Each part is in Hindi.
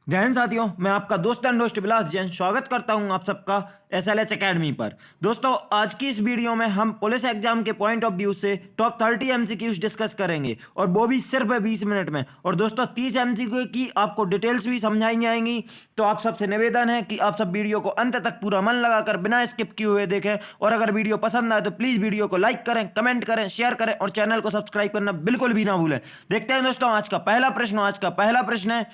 जय हिंद साथियों, मैं आपका दोस्त एंड दोस्त विलास जैन स्वागत करता हूं आप सबका एसएलएच एकेडमी पर। दोस्तों, आज की इस वीडियो में हम पुलिस एग्जाम के पॉइंट ऑफ व्यू से टॉप 30 एमसीक्यूज डिस्कस करेंगे और वो भी सिर्फ 20 मिनट में। और दोस्तों, 30 एमसीक्यू की आपको डिटेल्स भी समझाई जाएंगी। तो आप सबसे निवेदन है कि आप सब वीडियो को अंत तक पूरा मन लगाकर बिना स्किप किए हुए देखें। और अगर वीडियो पसंद आए तो प्लीज वीडियो को लाइक करें, कमेंट करें, शेयर करें और चैनल को सब्सक्राइब करना बिल्कुल भी ना भूलें। देखते हैं दोस्तों, आज का पहला प्रश्न है,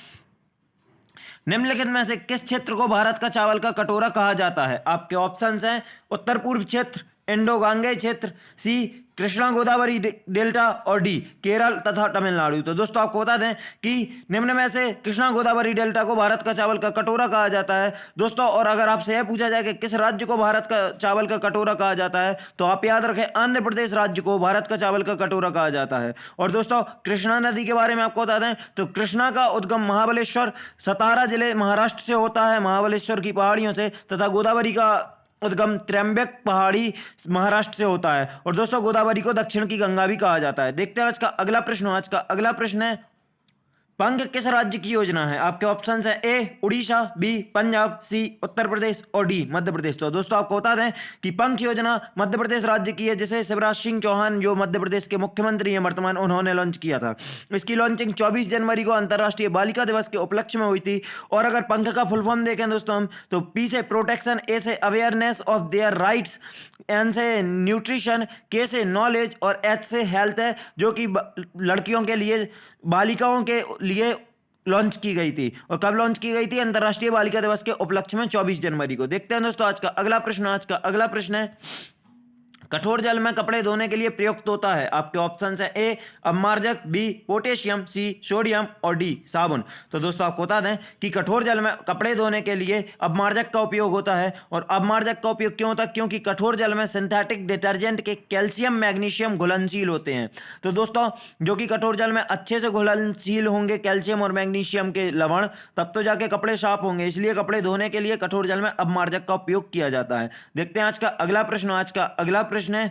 निम्नलिखित में से किस क्षेत्र को भारत का चावल का कटोरा कहा जाता है? आपके ऑप्शंस हैं उत्तर पूर्व क्षेत्र, इंडो गांगेय क्षेत्र, सी कृष्णा गोदावरी डेल्टा और डी केरल तथा तमिलनाडु। तो दोस्तों, आपको बता दें कि निम्न में से कृष्णा गोदावरी डेल्टा को भारत का चावल का कटोरा कहा जाता है दोस्तों। और अगर आपसे यह पूछा जाए कि किस राज्य को भारत का चावल का कटोरा कहा जाता है, तो आप याद रखें आंध्र प्रदेश राज्य को भारत का चावल का कटोरा कहा जाता है। और दोस्तों, कृष्णा नदी के बारे में आपको बता दें तो कृष्णा का उद्गम महाबलेश्वर सतारा जिले महाराष्ट्र से होता है, महाबलेश्वर की पहाड़ियों से, तथा गोदावरी का उद्गम त्र्यंबक पहाड़ी महाराष्ट्र से होता है। और दोस्तों, गोदावरी को दक्षिण की गंगा भी कहा जाता है। देखते हैं आज का अगला प्रश्न है, पंख किस राज्य की योजना है? आपके ऑप्शंस हैं ए उड़ीसा, बी पंजाब, सी उत्तर प्रदेश और डी मध्य प्रदेश। तो दोस्तों, आपको बता दें कि पंख योजना मध्य प्रदेश राज्य की है, जिसे शिवराज सिंह चौहान जो मध्य प्रदेश के मुख्यमंत्री हैं वर्तमान, उन्होंने लॉन्च किया था। इसकी लॉन्चिंग 24 जनवरी को अंतर्राष्ट्रीय बालिका दिवस के उपलक्ष्य में हुई थी। और अगर पंख का फुल फॉर्म देखें दोस्तों हम, तो पी से प्रोटेक्शन, ए से awareness of their rights, N से न्यूट्रिशन, के से नॉलेज और एच से हेल्थ है, जो कि लड़कियों के लिए, बालिकाओं के लिए लॉन्च की गई थी। और कब लॉन्च की गई थी? अंतर्राष्ट्रीय बालिका दिवस के उपलक्ष्य में 24 जनवरी को। देखते हैं दोस्तों, आज का अगला प्रश्न है, कठोर जल में कपड़े धोने के लिए प्रयुक्त होता है। आपके ऑप्शन है ए अपमार्जक, बी पोटेशियम, सी सोडियम और डी साबुन। तो दोस्तों, आपको बता दें कि कठोर जल में कपड़े धोने के लिए अपमार्जक का उपयोग होता है। और अपमार्जक का उपयोग क्यों होता है? क्योंकि कठोर जल में सिंथेटिक डिटर्जेंट के कैल्शियम मैग्नीशियम घुलनशील होते हैं। तो दोस्तों, जो कि कठोर जल में अच्छे से घुलनशील होंगे कैल्शियम और मैग्नीशियम के लवण, तब तो जाके कपड़े साफ होंगे। इसलिए कपड़े धोने के लिए कठोर जल में अपमार्जक का उपयोग किया जाता है। देखते हैं आज का अगला प्रश्न है,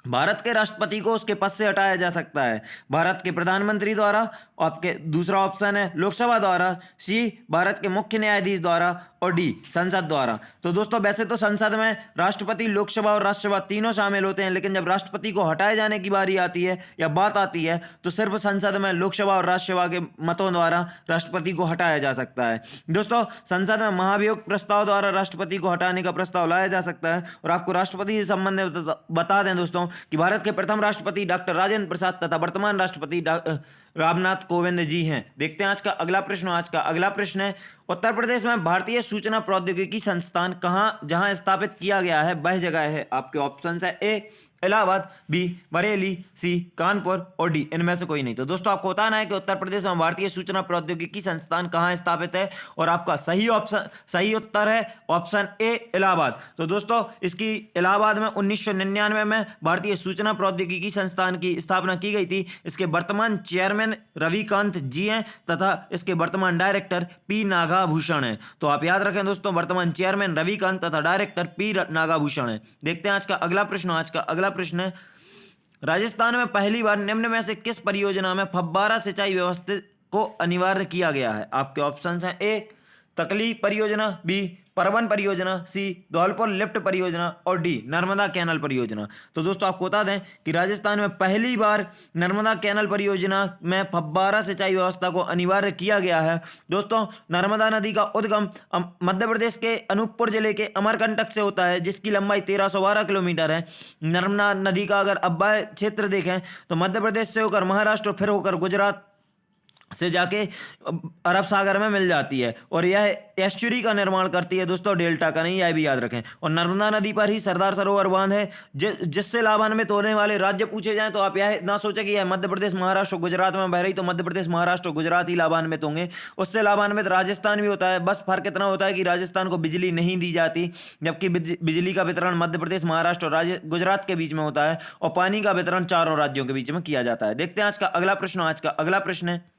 भारत के राष्ट्रपति को उसके पद से हटाया जा सकता है। भारत के प्रधानमंत्री द्वारा, आपके दूसरा ऑप्शन है लोकसभा द्वारा, सी भारत के मुख्य न्यायाधीश द्वारा और डी संसद द्वारा। तो दोस्तों, वैसे तो संसद में राष्ट्रपति, लोकसभा और राज्यसभा तीनों शामिल होते हैं, लेकिन जब राष्ट्रपति को हटाए जाने की बारी आती है या बात आती है, तो सिर्फ संसद में लोकसभा और राज्यसभा के मतों द्वारा राष्ट्रपति को हटाया जा सकता है। दोस्तों, संसद में महाभियोग प्रस्ताव द्वारा राष्ट्रपति को हटाने का प्रस्ताव लाया जा सकता है। और आपको राष्ट्रपति से संबंध में बता दें दोस्तों कि भारत के प्रथम राष्ट्रपति डॉक्टर राजेंद्र प्रसाद तथा वर्तमान राष्ट्रपति रामनाथ कोविंद जी हैं। देखते हैं आज का अगला प्रश्न है, उत्तर प्रदेश में भारतीय सूचना प्रौद्योगिकी संस्थान कहाँ जहां स्थापित किया गया है वह जगह है? आपके ऑप्शन है ए इलाहाबाद, बी बरेली, सी कानपुर और डी इनमें से कोई नहीं। तो दोस्तों, आपको बताना है कि उत्तर प्रदेश में भारतीय सूचना प्रौद्योगिकी संस्थान कहाँ स्थापित है। और आपका सही उत्तर है ऑप्शन ए इलाहाबाद। तो दोस्तों, इसकी इलाहाबाद में 1999 में भारतीय सूचना प्रौद्योगिकी संस्थान की स्थापना की गई थी। इसके वर्तमान चेयरमैन रविकांत जी हैं तथा इसके वर्तमान डायरेक्टर पी नागाभूषण हैं। तो आप याद रखें दोस्तों, वर्तमान चेयरमैन रविकांत तथा डायरेक्टर पी नागाभूषण हैं। देखते हैं आज का अगला प्रश्न है, राजस्थान में पहली बार निम्न में से किस परियोजना में फव्वारा सिंचाई व्यवस्था को अनिवार्य किया गया है? आपके ऑप्शंस हैं ए तकली परियोजना, बी परवन परियोजना, सी धौलपुर लिफ्ट परियोजना और डी नर्मदा कैनल परियोजना। तो दोस्तों, आपको बता दें कि राजस्थान में पहली बार नर्मदा कैनल परियोजना में फव्वारा सिंचाई व्यवस्था को अनिवार्य किया गया है। दोस्तों, नर्मदा नदी का उद्गम मध्य प्रदेश के अनूपपुर जिले के अमरकंटक से होता है, जिसकी लंबाई 1312 किलोमीटर है। नर्मदा नदी का अगर अव्यय क्षेत्र देखें तो मध्य प्रदेश से होकर महाराष्ट्र, फिर होकर गुजरात से जाके अरब सागर में मिल जाती है। और यह एस्चुरी का निर्माण करती है दोस्तों, डेल्टा का नहीं, यह भी याद रखें। और नर्मदा नदी पर ही सरदार सरोवर बांध है, जिससे लाभान्वित होने वाले राज्य पूछे जाएं तो आप यह ना सोचें कि यह मध्य प्रदेश, महाराष्ट्र, गुजरात में बह रही तो मध्य प्रदेश, महाराष्ट्र, गुजरात ही लाभान्वित होंगे। उससे लाभान्वित राजस्थान भी होता है। बस फर्क इतना होता है कि राजस्थान को बिजली नहीं दी जाती, जबकि बिजली का वितरण मध्य प्रदेश, महाराष्ट्र और गुजरात के बीच में होता है। और पानी का वितरण चारों राज्यों के बीच में किया जाता है। देखते हैं आज का अगला प्रश्न है,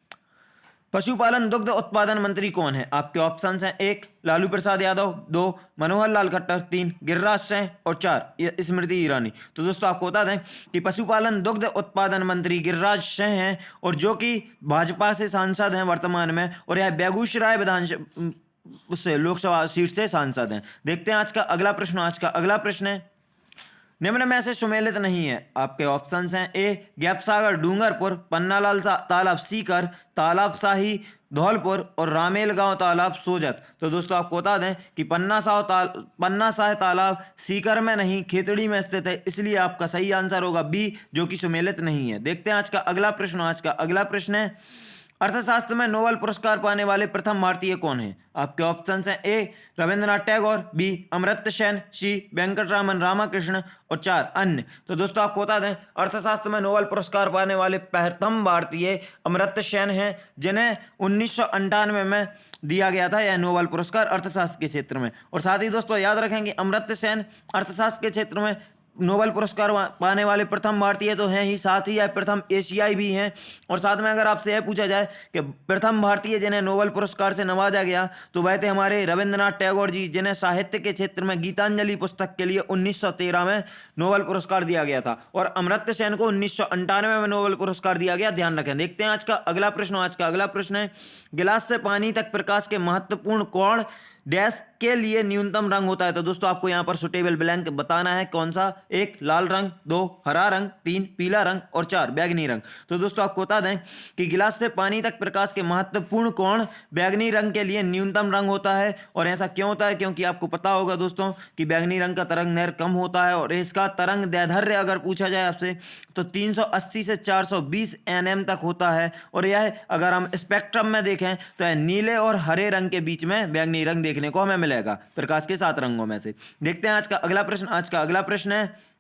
पशुपालन दुग्ध उत्पादन मंत्री कौन है? आपके ऑप्शंस हैं, 1 लालू प्रसाद यादव, 2 मनोहर लाल खट्टर, 3 गिरिराज सिंह और 4 स्मृति ईरानी। तो दोस्तों आपको बता दें कि पशुपालन दुग्ध उत्पादन मंत्री गिरिराज सिंह हैं और जो कि भाजपा से सांसद हैं वर्तमान में, और यह बेगूसराय विधानसभा उससे लोकसभा सीट से सांसद हैं। देखते हैं आज का अगला प्रश्न। आज का अगला प्रश्न है, निम्न में से सुमेलित नहीं है। आपके ऑप्शंस हैं, ए गैपसागर डूंगरपुर, पन्नालाल तालाब सीकर, तालाब शाही धौलपुर और रामेल गांव तालाब सोजत। तो दोस्तों आपको बता दें कि पन्ना शाह तालाब सीकर में नहीं खेतड़ी में स्थित है, इसलिए आपका सही आंसर होगा बी, जो कि सुमेलित नहीं है। देखते हैं आज का अगला प्रश्न। आज का अगला प्रश्न है, अर्थशास्त्र में नोबेल पुरस्कार पाने वाले प्रथम भारतीय कौन है? आपके ऑप्शंस हैं, ए रविंद्रनाथ टैगोर, बी अमर्त्य सेन, सी वेंकटरामन रामाकृष्ण और 4 अन्य। तो दोस्तों आपको बता दें अर्थशास्त्र में नोबेल पुरस्कार पाने वाले प्रथम भारतीय अमर्त्य सेन हैं, जिन्हें 1998 में दिया गया था यह नोबेल पुरस्कार अर्थशास्त्र के क्षेत्र में। और साथ ही दोस्तों याद रखेंगे अमर्त्य सेन अर्थशास्त्र के क्षेत्र में नोबेल पुरस्कार पाने वाले प्रथम भारतीय तो हैं ही, साथ ही यह प्रथम एशियाई भी हैं। और साथ में अगर आपसे यह पूछा जाए कि प्रथम भारतीय जिन्हें नोबेल पुरस्कार से नवाजा गया, तो वह थे हमारे रविंद्रनाथ टैगोर जी, जिन्हें साहित्य के क्षेत्र में गीतांजलि पुस्तक के लिए 1913 में नोबेल पुरस्कार दिया गया था, और अमर्त्य सेन को 1998 में नोबेल पुरस्कार दिया गया, ध्यान रखें। देखते हैं आज का अगला प्रश्न। आज का अगला प्रश्न है, गिलास से पानी तक प्रकाश के महत्वपूर्ण कोण डैश के लिए न्यूनतम रंग होता है? तो दोस्तों आपको यहां पर सुटेबल ब्लैंक बताना है, कौन सा? 1 लाल रंग, 2 हरा रंग, 3 पीला रंग और 4 बैगनी रंग। तो दोस्तों आपको बता दें कि गिलास से पानी तक प्रकाश के महत्वपूर्ण कोण बैगनी रंग के लिए न्यूनतम रंग होता है। और ऐसा क्यों होता है? क्योंकि आपको पता होगा दोस्तों कि बैगनी रंग का तरंग दैर्घ्य कम होता है, और इसका तरंग दैर्ध्य अगर पूछा जाए आपसे तो 380 से 420 nm तक होता है। और यह अगर हम स्पेक्ट्रम में देखें तो यह नीले और हरे रंग के बीच में बैगनी रंग देखने को हमें मिलेगा प्रकाश के 7 रंगों में से। देखते हैं आज का अगला प्रश्न। आज का अगला प्रश्न है,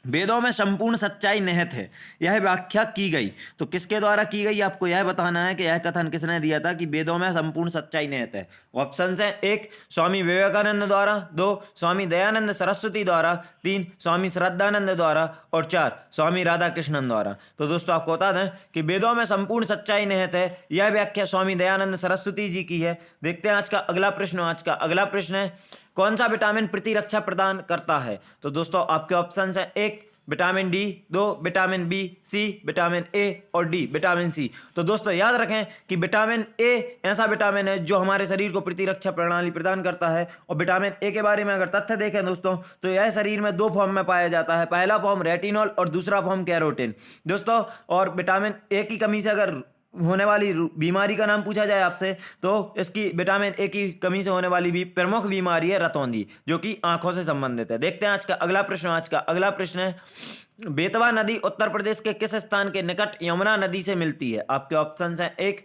वेदों में संपूर्ण सच्चाई निहित है, यह व्याख्या की गई तो किसके द्वारा की गई? आपको यह बताना है कि यह कथन किसने दिया था कि वेदों में संपूर्ण सच्चाई निहित है। ऑप्शन है, 1 स्वामी विवेकानंद द्वारा, 2 स्वामी दयानंद सरस्वती द्वारा, 3 स्वामी श्रद्धानंद द्वारा और 4 स्वामी राधा कृष्णन द्वारा। तो दोस्तों आपको बता दें कि वेदों में संपूर्ण सच्चाई निहित है, यह व्याख्या स्वामी दयानंद सरस्वती जी की है। देखते हैं आज का अगला प्रश्न। आज का अगला प्रश्न है, कौन सा विटामिन प्रतिरक्षा प्रदान करता है? तो दोस्तों आपके ऑप्शंस हैं, 1 vitamin D, 2 vitamin B, C vitamin A और डी विटामिन सी। तो दोस्तों याद रखें कि विटामिन ए ऐसा विटामिन है जो हमारे शरीर को प्रतिरक्षा प्रणाली प्रदान करता है। और विटामिन ए के बारे में अगर तथ्य देखें दोस्तों तो यह शरीर में 2 फॉर्म में पाया जाता है, पहला फॉर्म रेटिनॉल और दूसरा फॉर्म कैरोटीन दोस्तों। और विटामिन ए की कमी से अगर होने वाली बीमारी का नाम पूछा जाए आपसे तो इसकी विटामिन ए की कमी से होने वाली भी प्रमुख बीमारी है रतौंधी, जो कि आंखों से संबंधित है। देखते हैं आज का अगला प्रश्न। आज का अगला प्रश्न है, बेतवा नदी उत्तर प्रदेश के किस स्थान के निकट यमुना नदी से मिलती है? आपके ऑप्शंस हैं, 1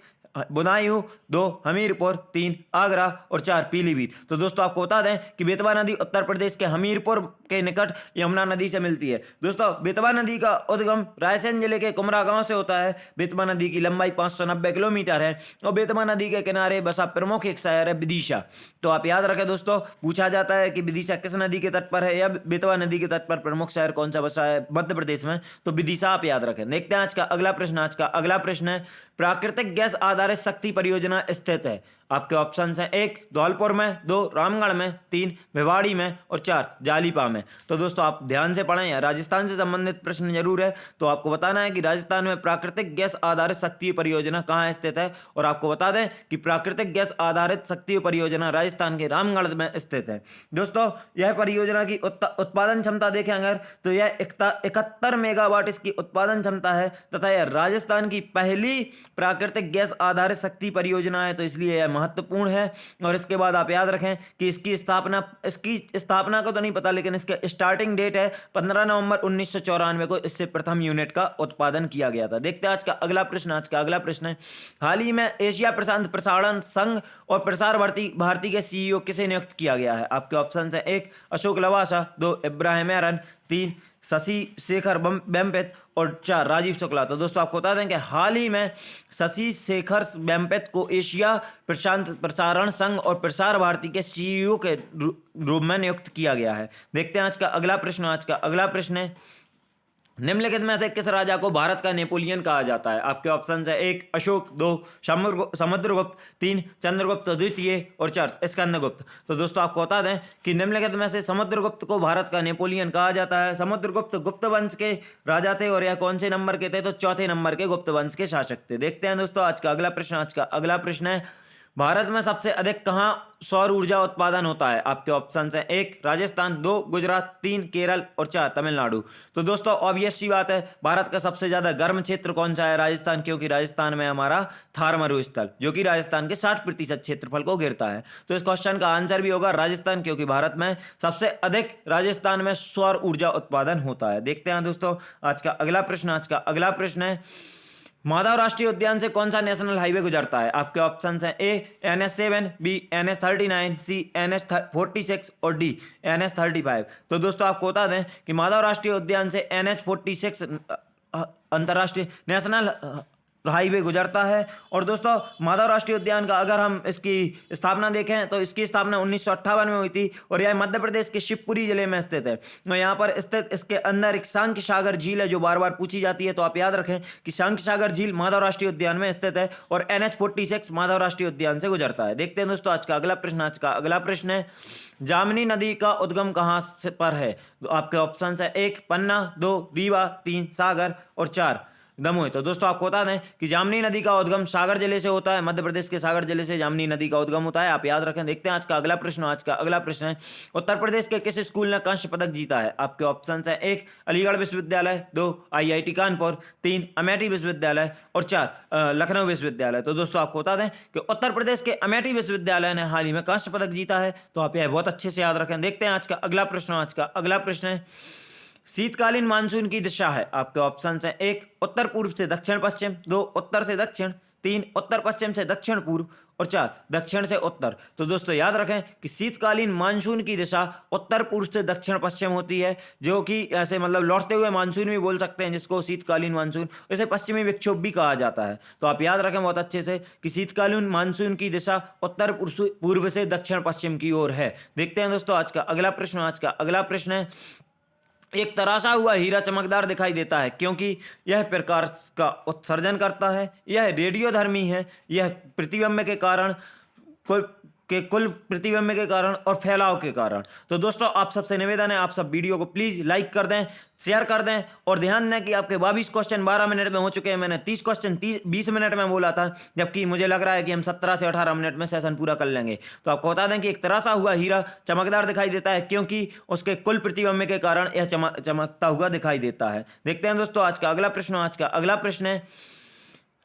बदायूं, 2 हमीरपुर, 3 आगरा और 4 पीलीभीत। तो दोस्तों आपको बता दें कि बेतवा नदी उत्तर प्रदेश के हमीरपुर के निकट यमुना नदी से मिलती है। दोस्तों बेतवा नदी का उद्गम रायसेन जिले के कुमरा गांव से होता है। बेतवा नदी की लंबाई 590 किलोमीटर है और बेतवा नदी के किनारे बसा प्रमुख एक शहर है विदिशा। तो आप याद रखें दोस्तों, पूछा जाता है कि विदिशा किस नदी के तट पर है या बेतवा नदी के तट पर प्रमुख शहर कौन सा बसा है मध्य प्रदेश में, तो विदिशा आप याद रखें। देखते हैं आज का अगला प्रश्न। आज का अगला प्रश्न है, प्राकृतिक गैस आधारित शक्ति परियोजना स्थित है? आपके ऑप्शन हैं, 1 धौलपुर में, 2 रामगढ़ में, 3 भिवाड़ी में और 4 जालीपा में। तो दोस्तों आप ध्यान से पढ़ें, या राजस्थान से संबंधित प्रश्न जरूर है, तो आपको बताना है कि राजस्थान में प्राकृतिक गैस आधारित शक्ति परियोजना कहाँ स्थित है। और आपको बता दें कि प्राकृतिक गैस आधारित शक्ति परियोजना राजस्थान के रामगढ़ में स्थित है। दोस्तों यह परियोजना की उत्पादन क्षमता देखें अगर तो यह 71 मेगावाट इसकी उत्पादन क्षमता है तथा यह राजस्थान की पहली प्राकृतिक गैस आधारित शक्ति परियोजना है, तो इसलिए यह महत्वपूर्ण है। और इसके बाद आप याद रखें कि इसकी स्थापना को तो नहीं पता, लेकिन इसका स्टार्टिंग डेट है 15 नवंबर 1994 को इससे प्रथम यूनिट का उत्पादन किया गया था। देखते हैं आज का अगला प्रश्न। आज का अगला प्रश्न है, हाल ही में एशिया प्रशांत प्रसारण संघ और प्रसार भारती के सीईओ किसे नियुक्त किया गया है? आपके ऑप्शन है, 1 अशोक लवासा, 2 इब्राहिम एरन, 3 शशि शेखर वेम्पति और 4 राजीव शुक्ला। तो दोस्तों आपको बता दें कि हाल ही में शशि शेखर वेम्पति को एशिया प्रशांत प्रसारण संघ और प्रसार भारती के सीईओ के रूप में नियुक्त किया गया है। देखते हैं आज का अगला प्रश्न। आज का अगला प्रश्न है, निम्नलिखित में से किस राजा को भारत का नेपोलियन कहा जाता है? आपके ऑप्शन है 1 अशोक, 2 समुद्रगुप्त, 3 चंद्रगुप्त द्वितीय और 4 स्कंदगुप्त। तो दोस्तों आपको बता दें कि निम्नलिखित में से समुद्रगुप्त को भारत का नेपोलियन कहा जाता है। समुद्रगुप्त गुप्त वंश के राजा थे और यह कौन से नंबर के थे? तो चौथे नंबर के गुप्त वंश के शासक थे। देखते हैं दोस्तों आज का अगला प्रश्न। आज का अगला प्रश्न है भारत में सबसे अधिक कहाँ सौर ऊर्जा उत्पादन होता है? आपके ऑप्शन है 1 राजस्थान, 2 गुजरात, 3 केरल और 4 तमिलनाडु। तो दोस्तों ऑब्वियस सी बात है, भारत का सबसे ज्यादा गर्म क्षेत्र कौन सा है? राजस्थान, क्योंकि राजस्थान में हमारा थार मरुस्थल जो कि राजस्थान के 60% क्षेत्रफल को घेरता है। तो इस क्वेश्चन का आंसर भी होगा राजस्थान, क्योंकि भारत में सबसे अधिक राजस्थान में सौर ऊर्जा उत्पादन होता है। देखते हैं दोस्तों आज का अगला प्रश्न। आज का अगला प्रश्न है माधव राष्ट्रीय उद्यान से कौन सा नेशनल हाईवे गुजरता है? आपके ऑप्शंस हैं ए NH7, बी NH39, सी NH46 और डी NH35। तो दोस्तों आपको बता दें कि माधव राष्ट्रीय उद्यान से NH46 अंतर्राष्ट्रीय नेशनल हाईवे गुजरता है। और दोस्तों माधव राष्ट्रीय उद्यान का अगर हम इसकी स्थापना देखें तो इसकी स्थापना 1958 में हुई थी और यह मध्य प्रदेश के शिवपुरी जिले में स्थित है। और यहाँ पर स्थित इसके अंदर एक शंख सागर झील है जो बार बार पूछी जाती है, तो आप याद रखें कि शंख सागर झील माधव राष्ट्रीय उद्यान में स्थित है और NH46 माधव राष्ट्रीय उद्यान से गुजरता है। देखते हैं दोस्तों आज का अगला प्रश्न। आज का अगला प्रश्न है जामनी नदी का उद्गम कहाँ से पर है? तो आपके ऑप्शन है 1 पन्ना, 2 रीवा, 3 सागर और 4 दमोह। तो दोस्तों आपको बता दें कि जामनी नदी का उद्गम सागर जिले से होता है। मध्य प्रदेश के सागर जिले से जामनी नदी का उद्गम होता है, आप याद रखें। देखते हैं आज का अगला प्रश्न। आज का अगला प्रश्न है उत्तर प्रदेश के किस स्कूल ने कांस्य पदक जीता है? आपके ऑप्शन है 1 अलीगढ़ विश्वविद्यालय, 2 IIT कानपुर, 3 अमेठी विश्वविद्यालय और 4 लखनऊ विश्वविद्यालय। तो दोस्तों आपको बता दें कि उत्तर प्रदेश के अमेठी विश्वविद्यालय ने हाल ही में कांस्य पदक जीता है, तो आप यह बहुत अच्छे से याद रखें। देखते हैं आज का अगला प्रश्न। आज का अगला प्रश्न है शीतकालीन मानसून की दिशा है? आपके ऑप्शन है 1 उत्तर पूर्व से दक्षिण पश्चिम, 2 उत्तर से दक्षिण, 3 उत्तर पश्चिम से दक्षिण पूर्व और 4 दक्षिण से उत्तर। तो दोस्तों याद रखें कि शीतकालीन मानसून की दिशा उत्तर पूर्व से दक्षिण पश्चिम होती है, जो कि ऐसे मतलब लौटते हुए मानसून भी बोल सकते हैं जिसको शीतकालीन मानसून, इसे पश्चिमी विक्षोभ भी कहा जाता है। तो आप याद रखें बहुत अच्छे से कि शीतकालीन मानसून की दिशा उत्तर पूर्व से दक्षिण पश्चिम की ओर है। देखते हैं दोस्तों आज का अगला प्रश्न। आज का अगला प्रश्न है एक तराशा हुआ हीरा चमकदार दिखाई देता है क्योंकि यह प्रकाश का उत्सर्जन करता है, यह रेडियोधर्मी है, यह प्रतिबिंब के कारण कुल प्रतिबिंब के कारण और फैलाव के कारण। तो दोस्तों आप सबसे निवेदन है, आप सब वीडियो को प्लीज लाइक कर दें, शेयर कर दें और ध्यान दें कि आपके 22 क्वेश्चन 12 मिनट में हो चुके हैं। मैंने 30 क्वेश्चन 20 मिनट में बोला था, जबकि मुझे लग रहा है कि हम 17 से 18 मिनट में सेशन पूरा कर लेंगे। तो आपको बता दें कि एक तराशा हुआ हीरा चमकदार दिखाई देता है क्योंकि उसके कुल प्रतिबिंब के कारण यह चमकता हुआ दिखाई देता है। देखते हैं दोस्तों आज का अगला प्रश्न। आज का अगला प्रश्न है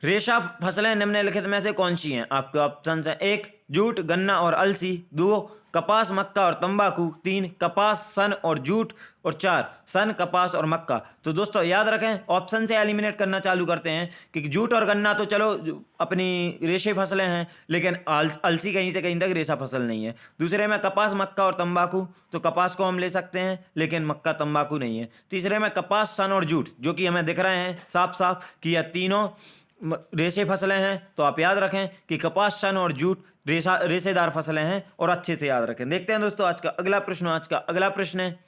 रेशा फसलें निम्नलिखित में से कौन सी हैं? आपके ऑप्शन है 1 जूट, गन्ना और अलसी, 2 कपास, मक्का और तंबाकू, 3 कपास, सन और जूट और 4 सन, कपास और मक्का। तो दोस्तों याद रखें ऑप्शन से एलिमिनेट करना चालू करते हैं कि जूट और गन्ना तो चलो अपनी रेशे फसलें हैं, लेकिन अलसी कहीं से कहीं तक रेशा फसल नहीं है। दूसरे में कपास, मक्का और तंबाकू, तो कपास को हम ले सकते हैं लेकिन मक्का तंबाकू नहीं है। तीसरे में कपास, सन और जूट, जो कि हमें दिख रहे हैं साफ साफ कि यह तीनों रेशे फसलें हैं। तो आप याद रखें कि कपास, सन और जूट रेशेदार फसलें हैं और अच्छे से याद रखें। देखते हैं दोस्तों आज का अगला प्रश्न। आज का अगला प्रश्न है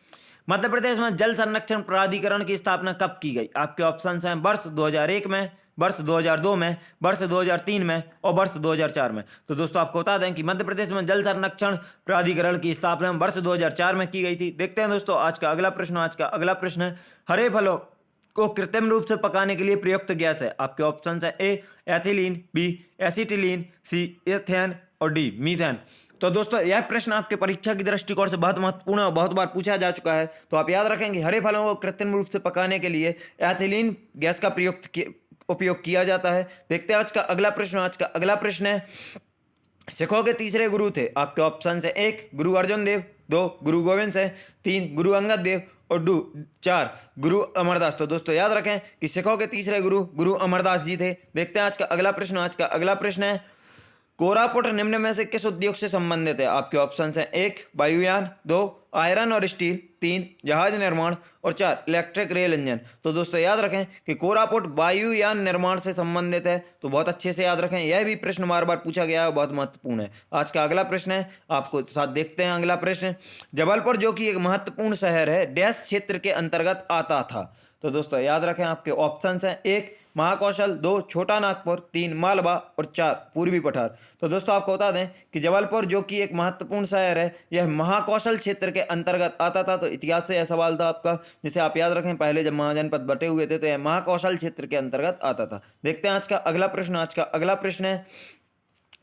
मध्य प्रदेश में जल संरक्षण प्राधिकरण की स्थापना कब की गई? आपके ऑप्शन हैं वर्ष 2001 में, वर्ष 2002 में, वर्ष 2003 में और वर्ष 2004 में। तो दोस्तों आपको बता दें कि मध्य प्रदेश में जल संरक्षण प्राधिकरण की स्थापना वर्ष 2004 में की गई थी। देखते हैं दोस्तों आज का अगला प्रश्न। आज का अगला प्रश्न है हरे फलों को कृत्रिम रूप से पकाने के लिए प्रयुक्त गैस है? आपके ऑप्शन है ए एथिलीन, बी एसिटिलीन, सी एथेन और डी मीथेन। तो दोस्तों यह प्रश्न आपके परीक्षा की दृष्टिकोण से बहुत महत्वपूर्ण और बहुत बार पूछा जा चुका है। तो आप याद रखेंगे हरे फलों को कृत्रिम रूप से पकाने के लिए एथिलीन गैस का उपयोग किया जाता है। देखते हैं आज का अगला प्रश्न। आज का अगला प्रश्न है सिखों के तीसरे गुरु थे? आपके ऑप्शन है 1 गुरु अर्जुन देव, 2 गुरु गोविंद सिंह, 3 गुरु अंगद देव और 4 गुरु अमरदास। तो दोस्तों याद रखें कि सिखों के तीसरे गुरु अमरदास जी थे। देखते हैं आज का अगला प्रश्न। आज का अगला प्रश्न है कोरापुट निम्न में से किस उद्योग से संबंधित है? आपके ऑप्शन हैं 1 वायुयान, 2 आयरन और स्टील, 3 जहाज निर्माण और 4 इलेक्ट्रिक रेल इंजन। तो दोस्तों याद रखें कि कोरापुट वायुयान निर्माण से संबंधित है, तो बहुत अच्छे से याद रखें। यह भी प्रश्न बार बार पूछा गया है, बहुत महत्वपूर्ण है। आज का अगला प्रश्न है आपको साथ देखते हैं। अगला प्रश्न जबलपुर जो कि एक महत्वपूर्ण शहर है डैश क्षेत्र के अंतर्गत आता था? तो दोस्तों याद रखें आपके ऑप्शंस हैं 1 महाकौशल, 2 छोटा नागपुर, 3 मालवा और 4 पूर्वी पठार। तो दोस्तों आपको बता दें कि जबलपुर जो कि एक महत्वपूर्ण शहर है यह महाकौशल क्षेत्र के अंतर्गत आता था। तो इतिहास से यह सवाल था आपका, जिसे आप याद रखें पहले जब महाजनपद बटे हुए थे तो यह महाकौशल क्षेत्र के अंतर्गत आता था। देखते हैं आज का अगला प्रश्न। आज का अगला प्रश्न है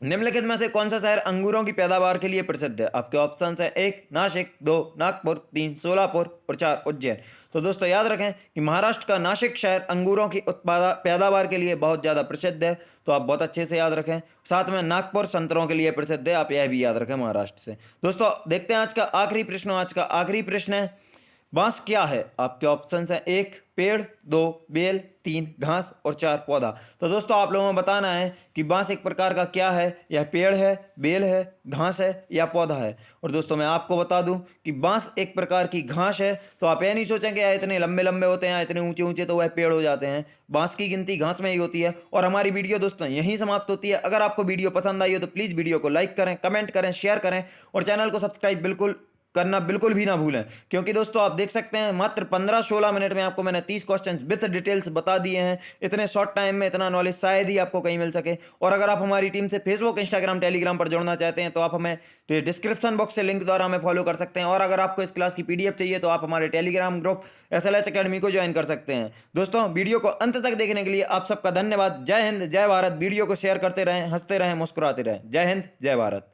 निम्नलिखित में से कौन सा शहर अंगूरों की पैदावार के लिए प्रसिद्ध है। आपके ऑप्शन है 1 नासिक, 2 नागपुर, 3 सोलापुर और 4 उज्जैन। तो दोस्तों याद रखें कि महाराष्ट्र का नासिक शहर अंगूरों की पैदावार के लिए बहुत ज़्यादा प्रसिद्ध है। तो आप बहुत अच्छे से याद रखें। साथ में नागपुर संतरों के लिए प्रसिद्ध है, आप यह भी याद रखें महाराष्ट्र से। दोस्तों देखते हैं आज का आखिरी प्रश्न। आज का आखिरी प्रश्न है बांस क्या है। आपके ऑप्शन है 1 पेड़, 2 बेल, 3 घास और 4 पौधा। तो दोस्तों आप लोगों को बताना है कि बांस एक प्रकार का क्या है, यह पेड़ है, बेल है, घास है या पौधा है। और दोस्तों मैं आपको बता दूं कि बांस एक प्रकार की घास है। तो आप यह नहीं सोचें कि इतने लंबे लंबे होते हैं, इतने ऊंचे ऊंचे तो वह पेड़ हो जाते हैं। बांस की गिनती घास में ही होती है। और हमारी वीडियो दोस्तों यहीं समाप्त होती है। अगर आपको वीडियो पसंद आई हो तो प्लीज़ वीडियो को लाइक करें, कमेंट करें, शेयर करें और चैनल को सब्सक्राइब बिल्कुल भी ना भूलें। क्योंकि दोस्तों आप देख सकते हैं मात्र 15-16 मिनट में आपको मैंने 30 क्वेश्चन विथ डिटेल्स बता दिए हैं। इतने शॉर्ट टाइम में इतना नॉलेज शायद ही आपको कहीं मिल सके। और अगर आप हमारी टीम से फेसबुक, इंस्टाग्राम, टेलीग्राम पर जुड़ना चाहते हैं तो आप हमें डिस्क्रिप्शन बॉक्स से लिंक द्वारा हमें फॉलो कर सकते हैं। और अगर आपको इस क्लास की पीडीएफ चाहिए तो आप हमारे टेलीग्राम ग्रुप SLH अकेडमी को ज्वाइन कर सकते हैं। दोस्तों वीडियो को अंत तक देखने के लिए आप सबका धन्यवाद। जय हिंद, जय भारत। वीडियो को शेयर करते रहें, हंसते रहें, मुस्कुराते रहें। जय हिंद, जय भारत।